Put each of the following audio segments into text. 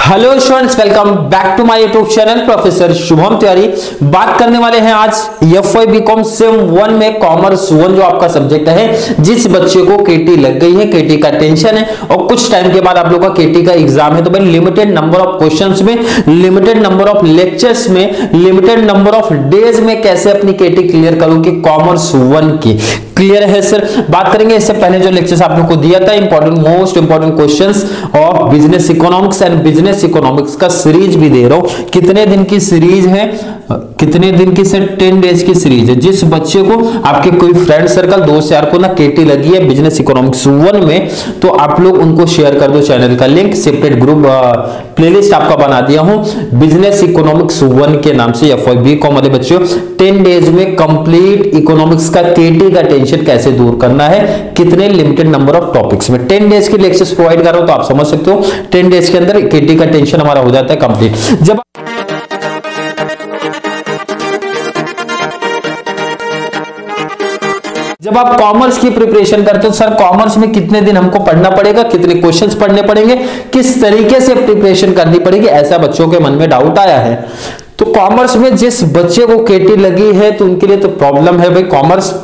Hello students, welcome back to my YouTube channel professor Shubham Tiwari. बात करने वाले हैं आज एफवाई बीकॉम सेम 1 में कॉमर्स 1 जो आपका सब्जेक्ट है। जिस बच्चे को केटी लग गई है, केटी का टेंशन है और कुछ टाइम के बाद आप लोग का केटी का एग्जाम है, तो भाई लिमिटेड नंबर ऑफ क्वेश्चंस में, लिमिटेड नंबर ऑफ लेक्चर्स में, लिमिटेड नंबर ऑफ डेज में कैसे अपनी केटी क्लियर करोगे कॉमर्स 1 की। क्लियर है सर? बात करेंगे इससे पहले जो लेक्चर्स आप लोग को दिया था, important most important questions of business economics and business economics का सीरीज भी दे रहा हूं। कितने दिन की सीरीज है? कितने दिन की सर? 10 डेज की सीरीज है। जिस बच्चे को आपके कोई फ्रेंड सर्कल दोस्त यार को ना केटी लगी है बिजनेस इकोनॉमिक्स 1 में, तो आप लोग उनको शेयर कर दो। चैनल का लिंक सेपरेट ग्रुप प्लेलिस्ट आपका बना दिया हूं बिजनेस इकोनॉमिक्स 1 के नाम से। एफवाई बीकॉम वाले बच्चों 10 डेज में कंप्लीट इकोनॉमिक्स का केटी का टेंशन कैसे दूर करना है, कितने लिमिटेड नंबर ऑफ टॉपिक्स में 10 डेज के लेक्चर्स प्रोवाइड कर रहा हूं, तो आप समझ सकते हो 10 डेज के अंदर केटी का टेंशन हमारा हो जाता है कंप्लीट। जब आप कॉमर्स की प्रिपरेशन करते हो, सर कॉमर्स में कितने दिन हमको पढ़ना पड़ेगा, कितने क्वेश्चंस पढ़ने पड़ेंगे, किस तरीके से प्रिपरेशन करनी पड़ेगी, ऐसा बच्चों के मन में डाउट आया है। तो कॉमर्स में जिस बच्चे को केटी लगी है तो उनके लिए तो प्रॉब्लम है भाई। कॉमर्स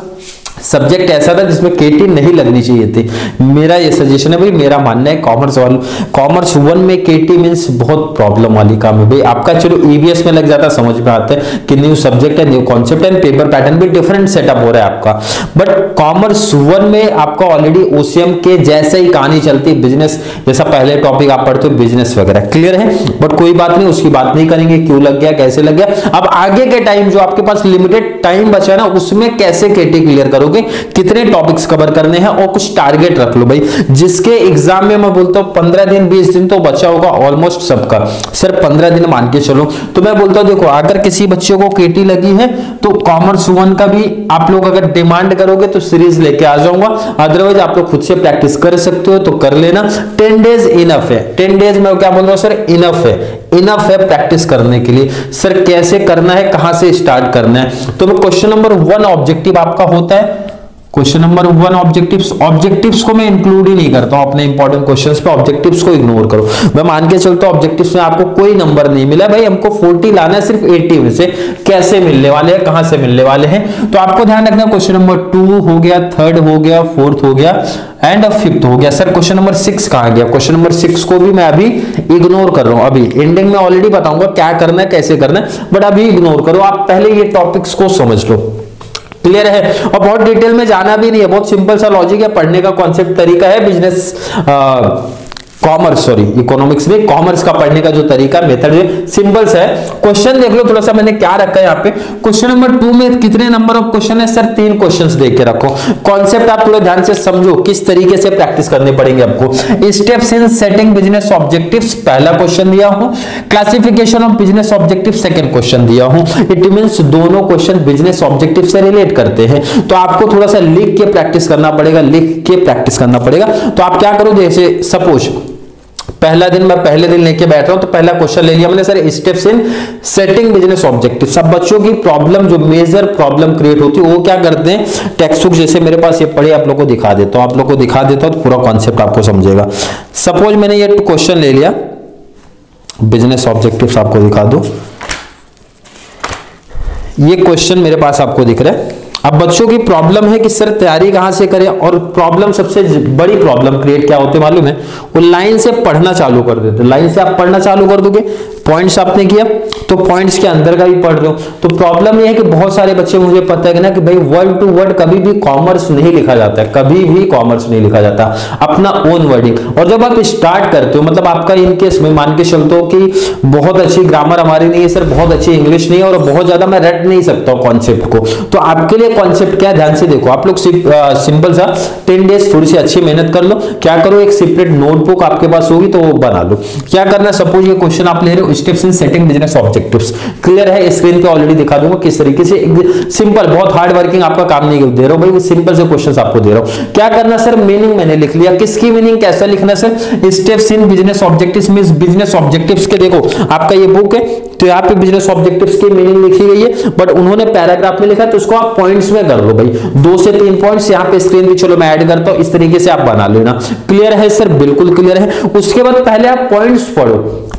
सब्जेक्ट ऐसा था जिसमें केटी नहीं लगनी चाहिए थी। मेरा ये सजेशन है भाई, मेरा मानना है कॉमर्स 1 में केटी मींस बहुत प्रॉब्लम वाली काम है भाई। आपका चलो ईवीएस में लग जाता, समझ में आता है कि न्यू सब्जेक्ट है, न्यू कॉन्सेप्ट है, पेपर पैटर्न भी डिफरेंट सेटअप हो रहा है आपका। बट कॉमर्स 1 में आपका ऑलरेडी ओसीएम के जैसे ही कहानी चलती है, बिजनेस जैसा पहले टॉपिक आप पढ़ते हो बिजनेस वगैरह। क्लियर है? बट कोई बात नहीं, उसकी बात नहीं करेंगे क्यों लग गया, कैसे लग गया। अब आगे के टाइम जो आपके पास लिमिटेड टाइम बचा है ना, उसमें कैसे केटी क्लियर करोगे, कितने टॉपिक्स कवर करने हैं और कुछ टारगेट रख लो भाई। जिसके एग्जाम में मैं बोलता हूं 15 दिन 20 दिन तो बचा होगा ऑलमोस्ट सबका। सर 15 दिन मान के चलो, तो मैं बोलता हूं देखो, अगर किसी बच्चे को केटी लगी है तो कॉमर्स 1 का भी आप लोग अगर डिमांड करोगे तो सीरीज लेके आ जाऊंगा। अदरवाइज आप लोग खुद से प्रैक्टिस कर सकते हो तो कर लेना। 10 डेज इनफ है। 10 डेज में क्या बोल रहा हूं सर? इनफ है, इनफ है प्रैक्टिस करने के लिए। सर कैसे करना है, कहां से स्टार्ट करना है? तो क्वेश्चन नंबर 1 ऑब्जेक्टिव आपका होता है। क्वेश्चन नंबर 1 ऑब्जेक्टिव्स को मैं इंक्लूड ही नहीं करता हूं अपने इंपॉर्टेंट क्वेश्चंस पे। ऑब्जेक्टिव्स को इग्नोर करो। मैं मान के चलता हूं ऑब्जेक्टिव्स में आपको कोई नंबर नहीं मिला भाई, हमको 40 लाना है सिर्फ 80 में से। कैसे मिलने वाले हैं, कहां से मिलने वाले हैं, तो आपको ध्यान रखना। क्वेश्चन नंबर 2 हो गया, 3rd हो गया, 4th हो गया एंड 5th हो गया। सर क्वेश्चन नंबर 6 कहां गया? क्वेश्चन नंबर 6 को भी मैं अभी इग्नोर कर रहा हूं। अभी एंडिंग में ऑलरेडी बताऊंगा क्या करना है, कैसे करना है, बट अभी इग्नोर करो। आप पहले ये टॉपिक्स को समझ लो। क्लियर है? और बहुत डिटेल में जाना भी नहीं है, बहुत सिंपल सा लॉजिक है, पढ़ने का कॉन्सेप्ट तरीका है बिजनेस इकोनॉमिक्स में कॉमर्स का पढ़ने का जो तरीका मेथड है सिंपल सा है। क्वेश्चन देख लो थोड़ा सा मैंने क्या रखा है यहाँ पे। क्वेश्चन नंबर 2 में कितने नंबर ऑफ क्वेश्चन है? सर 3 क्वेश्चंस देख के रखो। कॉन्सेप्ट आप थोड़ा ध्यान से समझो, किस तरीके से प्रैक्टिस करने पड़ेंगे आपको। Steps in setting business objectives पहला क्वेश्चन दिया हूं। Classification of business objective second question दिया हूं। इट मींस दोनों क्वेश्चन बिजनेस ऑब्जेक्टिव से रिलेट करते हैं, तो आपको थोड़ा सा लिख के प्रैक्टिस करना पड़ेगा, तो आप क्या करो, जैसे सपोज पहला दिन मैं पहले दिन लेके बैठ रहा हूं, तो पहला क्वेश्चन ले लिया मैंने sir steps in setting business objective. सब बच्चों की प्रॉब्लम जो मेजर प्रॉब्लम क्रिएट होती है वो क्या करते हैं, टेक्स्ट बुक जैसे मेरे पास ये पढ़े आप लोग को दिखा देता हूं, तो पूरा कॉन्सेप्ट आपको समझेगा। सपोज मैंने ये क्वेश्चन ले लिया, बिजनेस ऑब्जेक्टिव्स आपको दिखा दो। ये क्वेश्चन मेरे पास आपको दिख रहा है। अब बच्चों की प्रॉब्लम है कि सर तैयारी कहां से करें, और प्रॉब्लम सबसे बड़ी प्रॉब्लम क्रिएट क्या होती है मालूम है? वो लाइन से पढ़ना चालू कर देते। लाइन से आप पढ़ना चालू कर दोगे, पॉइंट्स आपने किया तो पॉइंट्स के अंदर का भी पढ़ रहे हो। तो प्रॉब्लम ये है कि बहुत सारे बच्चे, मुझे पता है कि ना कि भाई वर्ड टू वर्ड कभी भी कॉमर्स नहीं लिखा जाता है, कभी भी कॉमर्स नहीं लिखा जाता, अपना ओन वर्डिंग। और जब आप स्टार्ट करते हो, मतलब आपका इनकेस में मान के चलते हो कि बहुत अच्छी ग्रामर हमारी नहीं है सर, बहुत अच्छी इंग्लिश नहीं है और बहुत ज्यादा मैं रट नहीं सकता हूं कॉन्सेप्ट को, तो आपके लिए कॉन्सेप्ट क्या है ध्यान से देखो। आप लोग सिंपल सा 10 डेज थोड़ी सी अच्छी मेहनत कर लो। क्या करो, एक सेपरेट नोटबुक आपके पास होगी तो वो बना लो। क्या करना, सपोज ये क्वेश्चन आप ले रहे हो steps in setting business objectives. Clear है? स्क्रीन पे ऑलरेडी दिखा दूंगा किस तरीके से, सिंपल, बहुत हार्ड वर्किंग आपका काम नहीं दे रहा हूं भाई, सिंपल से क्वेश्चंस आपको दे रहा हूं। क्या करना सर, मीनिंग मैंने लिख लिया। किसकी मीनिंग, कैसा लिखना sir? Steps in business objectives means business objectives के, देखो आपका ये बुक है तो यहाँ पे बिजनेस ऑब्जेक्टिव्स की मीनिंग लिखी गई है, बट उन्होंने पैराग्राफ में लिखा तो उसको आप पॉइंट्स में कर लो भाई। 2 से 3 पॉइंट्स यहाँ पे स्क्रीन पे चलो मैं ऐड करता हूं, इस तरीके से आप बना लेना। क्लियर है सर? बिल्कुल क्लियर है। उसके बाद पहले आप पॉइंट्स पढ़ो।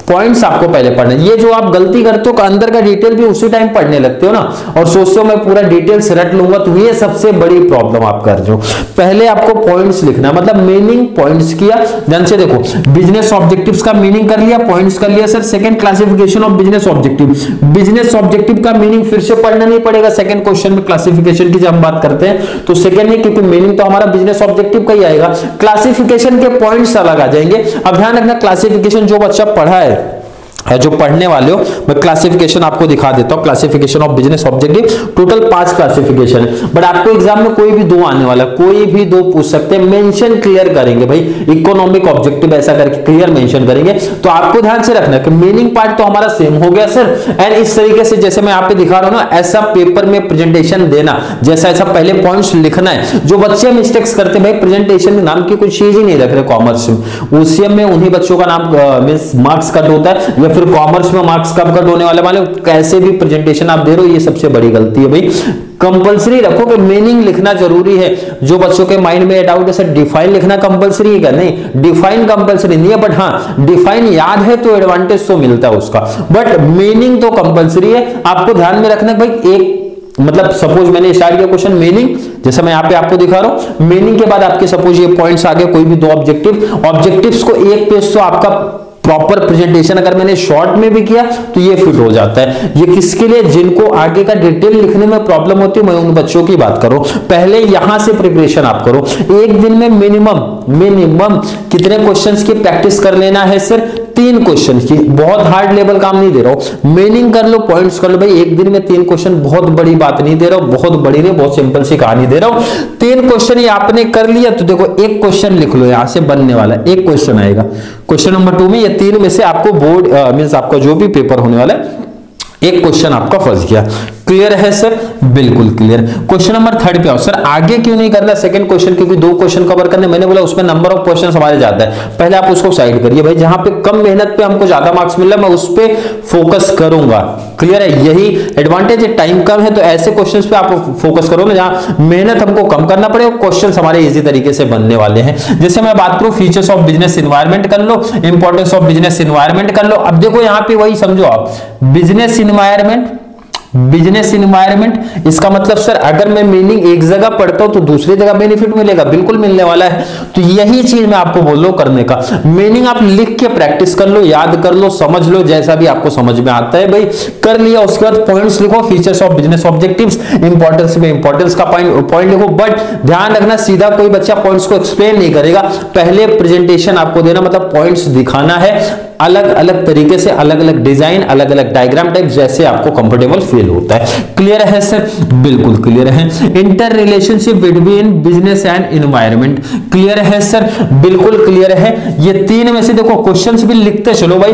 पॉइंट्स आपको पहले पढ़ने। ये जो आप गलती करते हो अंदर का डिटेल भी उसी टाइम पढ़ने लगते हो ना, और सोचते हो मैं पूरा डिटेल्स रट लूंगा, तो ये सबसे बड़ी प्रॉब्लम आप कर रहे हो। पहले आपको पॉइंट्स लिखना, मतलब मीनिंग पॉइंट्स किया, ध्यान से देखो, बिजनेस ऑब्जेक्टिव्स का मीनिंग कर लिया, पॉइंट्स कर लिया। Sir second classification of business objective, business objective का मीनिंग फिर से पढ़ना नहीं पड़ेगा सेकंड क्वेश्चन में क्लासिफिकेशन की जब हम बात करते हैं तो सेकंड नहीं, क्योंकि मीनिंग तो हमारा बिजनेस ऑब्जेक्टिव का ही आएगा, क्लासिफिकेशन के पॉइंट्स अलग आ जाएंगे। अब ध्यान रखना क्लासिफिकेशन जो बच्चा पढ़ा है, जो पढ़ने वाले हो, मैं क्लासिफिकेशन आपको दिखा देता हूं, classification of business objective, total 5 classification है, बट आपको एग्जाम में कोई भी 2 आने वाला, कोई भी 2 पूछ सकते हैं, मेंशन क्लियर करेंगे भाई, इकोनॉमिक ऑब्जेक्टिव ऐसा करके क्लियर मेंशन करेंगे। तो आपको ध्यान से रखना कि मीनिंग पार्ट तो हमारा सेम हो गया सर, एंड इस तरीके से जैसे मैं यहाँ पे दिखा रहा हूं ना, ऐसा पेपर में प्रेजेंटेशन देना, जैसा ऐसा पहले पॉइंट्स लिखना है। जो बच्चे मिस्टेक्स करते हैं भाई, प्रेजेंटेशन में नाम की कुछ चीज ही नहीं रख रहे कॉमर्स में, ओसीएम में उन्हीं बच्चों का नाम मींस मार्क्स कट होता है, या फिर कॉमर्स में मार्क्स कब कट होने वाले वाले, कैसे भी प्रेजेंटेशन आप दे रहे हो, ये सबसे बड़ी गलती है भाई। कंपलसरी रखो कि मीनिंग लिखना जरूरी है। जो बच्चों के माइंड में डाउट है सर डिफाइन लिखना कंपलसरी है क्या, नहीं, डिफाइन कंपलसरी नहीं है, बट हाँ डिफाइन याद है तो एडवांटेज तो मिलता है उसका, बट मीनिंग तो कंपलसरी है। आपको ध्यान में रखना भाई, एक मतलब सपोज मैंने स्टार्ट किया क्वेश्चन मीनिंग, जैसे मैं यहाँ पे आपको दिखा रहा हूं, मीनिंग के बाद आपके सपोज ये पॉइंट्स आ गए, कोई भी 2 ऑब्जेक्टिव, ऑब्जेक्टिव्स को एक पेज तो आपका प्रॉपर प्रेजेंटेशन अगर मैंने शॉर्ट में भी किया तो ये फिट हो जाता है। ये किसके लिए, जिनको आगे का डिटेल लिखने में प्रॉब्लम होती है, मैं उन बच्चों की बात करूं। पहले यहां से प्रिपरेशन आप करो, एक दिन में मिनिमम कितने क्वेश्चंस की प्रैक्टिस कर लेना है सर, 3 क्वेश्चन की, बहुत हार्ड लेवल काम नहीं दे रहा हूं, मीनिंग कर लो, पॉइंट्स कर लो भाई, एक दिन में 3 क्वेश्चन, बहुत बड़ी बात नहीं दे रहा हूं, बहुत बड़ी नहीं, बहुत सिंपल सी कहानी दे रहा हूं। 3 क्वेश्चन ये आपने कर लिया तो देखो एक क्वेश्चन लिख लो, यहां से बनने वाला एक क्वेश्चन आएगा, क्वेश्चन नंबर 2 में ये 3 में से आपको बोर्ड मींस आपका जो भी पेपर होने वाला है, एक क्वेश्चन आपका फंस गया। क्लियर है सर, बिल्कुल क्लियर। क्वेश्चन नंबर 3 पे आओ। सर आगे क्यों नहीं करना सेकंड क्वेश्चन, क्योंकि 2 क्वेश्चन कवर करने, मैंने बोला उसमें नंबर ऑफ क्वेश्चन हमारे ज्यादा है, पहले आप उसको साइड करिए भाई, जहां पे कम मेहनत पे हमको ज्यादा मार्क्स मिल रहा है मैं उस पे फोकस करूंगा। क्लियर है, यही एडवांटेज है, टाइम कम है तो ऐसे क्वेश्चन पे आप फोकस करो ना जहां मेहनत हमको कम करना पड़े, क्वेश्चन हमारे इजी तरीके से बनने वाले हैं। जैसे मैं बात करूं फीचर्स ऑफ बिजनेस एनवायरनमेंट कर लो, इंपॉर्टेंस ऑफ बिजनेस एनवायरनमेंट कर लो। अब देखो यहाँ पे वही समझो आप, बिजनेस इन्वायरमेंट, इसका मतलब सर अगर मैं मीनिंग एक जगह पढ़ता हूं तो दूसरी जगह बेनिफिट मिलेगा, बिल्कुल मिलने वाला है। तो यही चीज मैं आपको बोल रहा हूं करने का, मीनिंग आप लिख के प्रैक्टिस कर लो, याद कर लो, समझ लो, जैसा भी आपको समझ में आता है भाई कर लिया। उसके बाद पॉइंट्स लिखो, features of business objectives, importance में इंपॉर्टेंस का पॉइंट लिखो, बट ध्यान रखना सीधा कोई बच्चा पॉइंट्स को एक्सप्लेन नहीं करेगा, पहले प्रेजेंटेशन आपको देना, मतलब पॉइंट्स दिखाना है अलग अलग तरीके से, अलग अलग डिजाइन, अलग अलग डायग्राम टाइप, जैसे आपको कंफर्टेबल फील होता है। क्लियर है सर, बिल्कुल क्लियर है। Inter relationship between business and environment, clear है सर, बिल्कुल क्लियर है। ये 3 में से देखो क्वेश्चंस भी लिखते चलो भाई,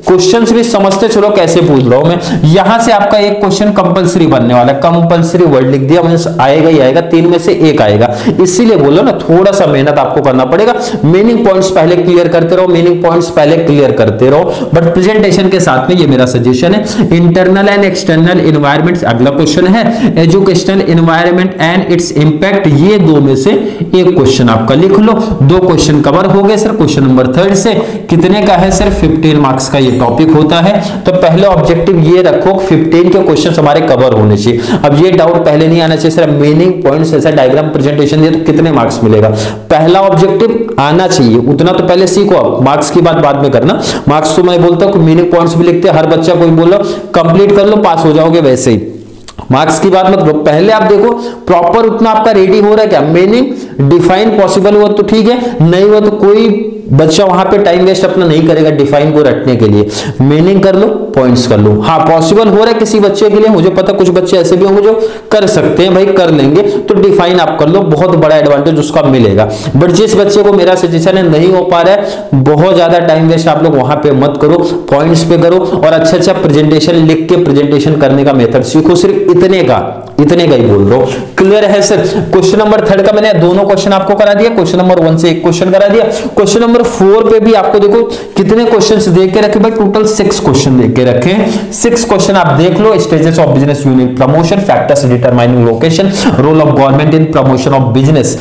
क्वेश्चंस भी समझते चलो कैसे पूछ रहा हूं मैं। यहां से आपका एक क्वेश्चन कंपलसरी बनने वाला है, कंपलसरी वर्ड लिख दिया, मींस आएगा ही आएगा, 3 में से 1 आएगा, इसीलिए बोलो ना थोड़ा सा मेहनत आपको करना पड़ेगा। मीनिंग पॉइंट्स पहले क्लियर करते रहो, मीनिंग पॉइंट्स पहले क्लियर करते रहो, बट प्रेजेंटेशन के साथ में ये मेरा सजेशन है। इंटरनल एंड एक्सटर्नल एनवायरनमेंट अगला क्वेश्चन है, educational environment and it's impact, ये 2 में से एक क्वेश्चन आपका लिख लो। 2 क्वेश्चन कवर हो गए सर। क्वेश्चन नंबर 3 से कितने का है सर, 15 मार्क्स का ये टॉपिक होता है। तो पहले ऑब्जेक्टिव ये रखो 15 के क्वेश्चंस हमारे कवर होने चाहिए। अब ये डाउट पहले नहीं आना चाहिए सर मीनिंग पॉइंट्स ऐसा डायग्राम प्रेजेंटेशन दिया तो कितने मार्क्स मिलेगा, पहला ऑब्जेक्टिव आना चाहिए, उतना तो पहले सीखो, आप मार्क्स की बात बाद में करना। मार्क्स तो मैं बोलता हूं मीनिंग पॉइंट्स भी लिखते हैं, हर बच्चा कोई बोल लो कंप्लीट कर लो पास हो जाओगे, वैसे ही मार्क्स की बात मत करो, पहले आप देखो प्रॉपर उतना आपका रेडी हो रहा है क्या, मीनिंग डिफाइन पॉसिबल हुआ तो ठीक है, नहीं हुआ तो कोई बच्चा वहां पे टाइम वेस्ट अपना नहीं करेगा डिफाइन को रटने के लिए, मीनिंग कर लो, पॉइंट्स कर लो। हाँ पॉसिबल हो रहा है किसी बच्चे के लिए, मुझे पता कुछ बच्चे ऐसे भी होंगे जो कर सकते हैं भाई, कर लेंगे, तो डिफाइन आप कर लो, बहुत बड़ा एडवांटेज उसका मिलेगा। बट जिस बच्चे को मेरा सजेशन है नहीं हो पा रहा है, बहुत ज्यादा टाइम वेस्ट आप लोग वहां पे मत करो, पॉइंट्स पे करो और अच्छा अच्छा प्रेजेंटेशन लिख के प्रेजेंटेशन करने का मेथड सीखो। सिर्फ इतने का ही बोल रहा हूं। क्लियर है सर। क्वेश्चन नंबर 3 का मैंने दोनों क्वेश्चन आपको करा दिया, क्वेश्चन नंबर 1 से एक क्वेश्चन करा दिया। क्वेश्चन नंबर 4 पे भी आपको देखो कितने क्वेश्चंस देख के रखे भाई, टोटल 6 क्वेश्चन देख के रखे, 6 क्वेश्चन आप देख लो। Stages of business unit promotion, factors determining location, role of government in promotion of business,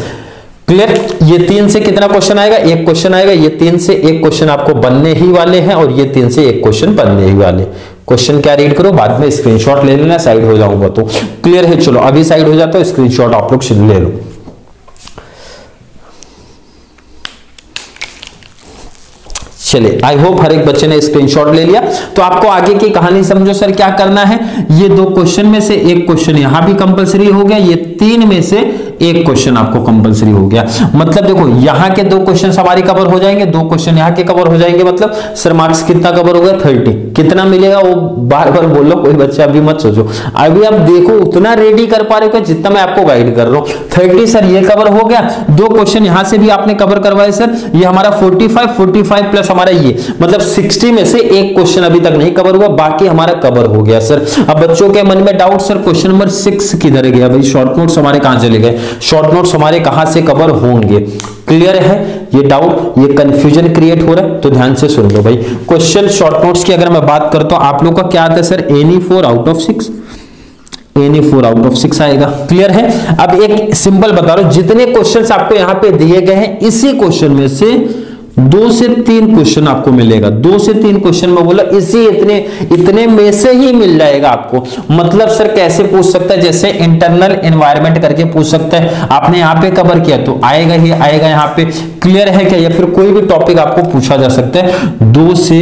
clear. ये 3 से कितना क्वेश्चन आएगा, एक क्वेश्चन आएगा। ये 3 से एक क्वेश्चन आपको बनने ही वाले हैं और ये 3 से एक क्वेश्चन बनने ही वाले। क्वेश्चन क्या रीड करो, बाद में स्क्रीनशॉट ले लेना, साइड हो जाऊंगा तो। क्लियर है, चलो अभी साइड हो जाता है, स्क्रीनशॉट आप लोग ले लो। चलिए, आई होप हर एक बच्चे ने स्क्रीनशॉट ले लिया। तो आपको आगे की कहानी समझो सर, क्या करना है। ये 2 क्वेश्चन में से एक क्वेश्चन यहां भी कंपलसरी हो गया, ये 3 में से एक क्वेश्चन आपको कंपलसरी हो गया। मतलब देखो, यहां के 2 क्वेश्चन हमारे कवर हो जाएंगे, 2 क्वेश्चन यहां के कवर हो जाएंगे। मतलब सर मार्क्स कितना कवर हो गया, 30। कितना मिलेगा वो बार बार बोलो, कोई बच्चा अभी मत सोचो, अभी आप देखो उतना रेडी कर पा रहे हो जितना मैं आपको गाइड कर रहा हूं। 30 सर ये कवर हो गया, 2 क्वेश्चन यहां से भी आपने कवर करवाए सर, ये हमारा 45 प्लस हमारा ये, मतलब 60 में से एक क्वेश्चन अभी तक नहीं कवर हुआ, बाकी हमारा कवर हो गया सर। अब बच्चों के मन में डाउट, सर क्वेश्चन नंबर 6 किधर गया भाई, शॉर्ट नोट्स हमारे कहां चले गए, शॉर्ट नोट्स हमारे कहां से कवर होंगे। क्लियर है ये डाउट, ये कंफ्यूजन क्रिएट हो रहा है, तो ध्यान से सुन लो भाई। क्वेश्चन शॉर्ट नोट्स की अगर मैं बात करता हूं, आप लोग का क्या आता है sir, any 4 out of 6, any 4 out of 6 आएगा। क्लियर है। अब एक सिंपल बता रहा हूं, जितने क्वेश्चंस आपको यहां पे दिए गए हैं, इसी क्वेश्चन में से 2 से 3 क्वेश्चन आपको मिलेगा। 2 से 3 क्वेश्चन में बोला इसी इतने में से ही मिल जाएगा आपको। मतलब सर कैसे पूछ सकता है, जैसे इंटरनल एनवायरनमेंट करके पूछ सकता है, आपने यहाँ पे कवर किया तो आएगा ही आएगा यहाँ पे। क्लियर है क्या, या फिर कोई भी टॉपिक आपको पूछा जा सकता है। 2 से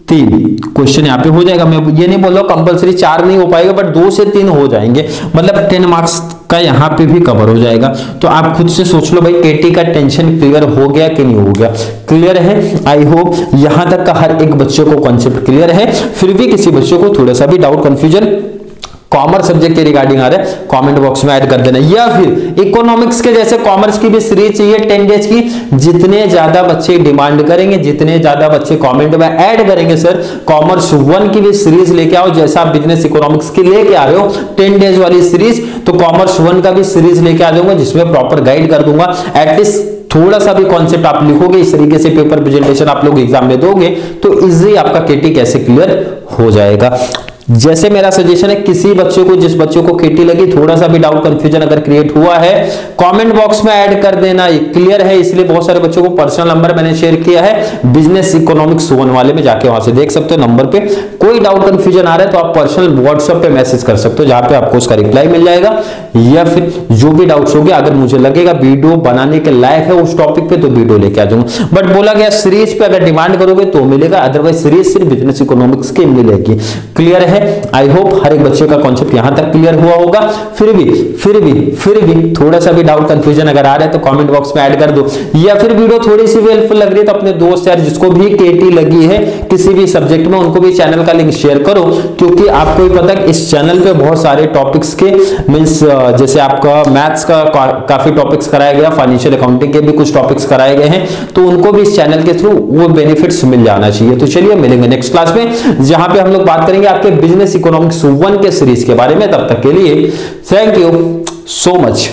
3 क्वेश्चन यहाँ पे हो जाएगा। मैं ये नहीं बोल रहा कंपलसरी 4 नहीं हो पाएगा, बट 2 से 3 हो जाएंगे, मतलब 10 मार्क्स का यहाँ पे भी कवर हो जाएगा। तो आप खुद से सोच लो भाई, केटी का टेंशन क्लियर हो गया कि नहीं हो गया। क्लियर है, आई होप यहां तक का हर एक बच्चे को कॉन्सेप्ट क्लियर है। फिर भी किसी बच्चे को थोड़ा सा भी डाउट कंफ्यूजन कॉमर्स सब्जेक्ट के रिगार्डिंग आ रहा है, कमेंट बॉक्स में ऐड कर देना। या फिर इकोनॉमिक्स के जैसे कॉमर्स की भी सीरीज चाहिए 10 डेज की, जितने ज्यादा बच्चे डिमांड करेंगे, जितने ज्यादा बच्चे कमेंट में ऐड करेंगे सर कॉमर्स 1 की भी सीरीज लेके आओ, जैसा आप बिजनेस इकोनॉमिक्स की लेके आ रहे हो 10 डेज वाली सीरीज, तो कॉमर्स 1 का भी सीरीज लेके आ जाऊंगा, जिसमें प्रॉपर गाइड कर दूंगा। एटलीस्ट थोड़ा सा भी कॉन्सेप्ट आप लिखोगे, इस तरीके से पेपर प्रेजेंटेशन आप लोग एग्जाम में दोगे, तो इजी आपका केटी कैसे क्लियर हो जाएगा। जैसे मेरा सजेशन है, किसी बच्चे को, जिस बच्चे को केटी लगी, थोड़ा सा भी डाउट कंफ्यूजन अगर क्रिएट हुआ है, कमेंट बॉक्स में ऐड कर देना। क्लियर है, इसलिए बहुत सारे बच्चों को पर्सनल नंबर मैंने शेयर किया है, बिजनेस इकोनॉमिक्स 1 वाले में जाके वहां से देख सकते हो नंबर पे। कोई डाउट कंफ्यूजन आ रहा है तो आप पर्सनल व्हाट्सएप पे मैसेज कर सकते हो, जहां पे आपको उसका रिप्लाई मिल जाएगा। या फिर जो भी डाउट्स होंगे, अगर मुझे लगेगा वीडियो बनाने के लायक है उस टॉपिक पे, तो वीडियो लेके आ जाऊंगा। बट बोला गया सीरीज पे अगर डिमांड करोगे तो मिलेगा, अदरवाइज सीरीज सिर्फ बिजनेस इकोनॉमिक्स की मिलेगी। क्लियर है, आई होप हर एक बच्चे का कॉन्सेप्ट यहां तक क्लियर हुआ होगा। फिर भी थोड़ा सा भी डाउट कंफ्यूजन अगर आ रहा है तो कमेंट बॉक्स में ऐड कर दो। या फिर वीडियो थोड़ी सी भी हेल्पफुल लग रही है तो अपने दोस्त यार जिसको भी केटी लगी है किसी भी सब्जेक्ट में, उनको भी चैनल का लिंक शेयर करो, क्योंकि आपको ही पता है इस चैनल पे बहुत सारे टॉपिक्स के मींस जैसे आपका मैथ्स का काफी टॉपिक्स कराया गया, फाइनेंशियल अकाउंटिंग के भी कुछ टॉपिक्स कराए गए हैं, तो उनको भी इस चैनल के थ्रू वो बेनिफिट्स मिल जाना चाहिए। तो चलिए मिलेंगे नेक्स्ट क्लास में, जहां पे हम लोग बात करेंगे आपके बिजनेस इकोनॉमिक्स 1 के सीरीज के बारे में। तब तक के लिए थैंक यू सो मच।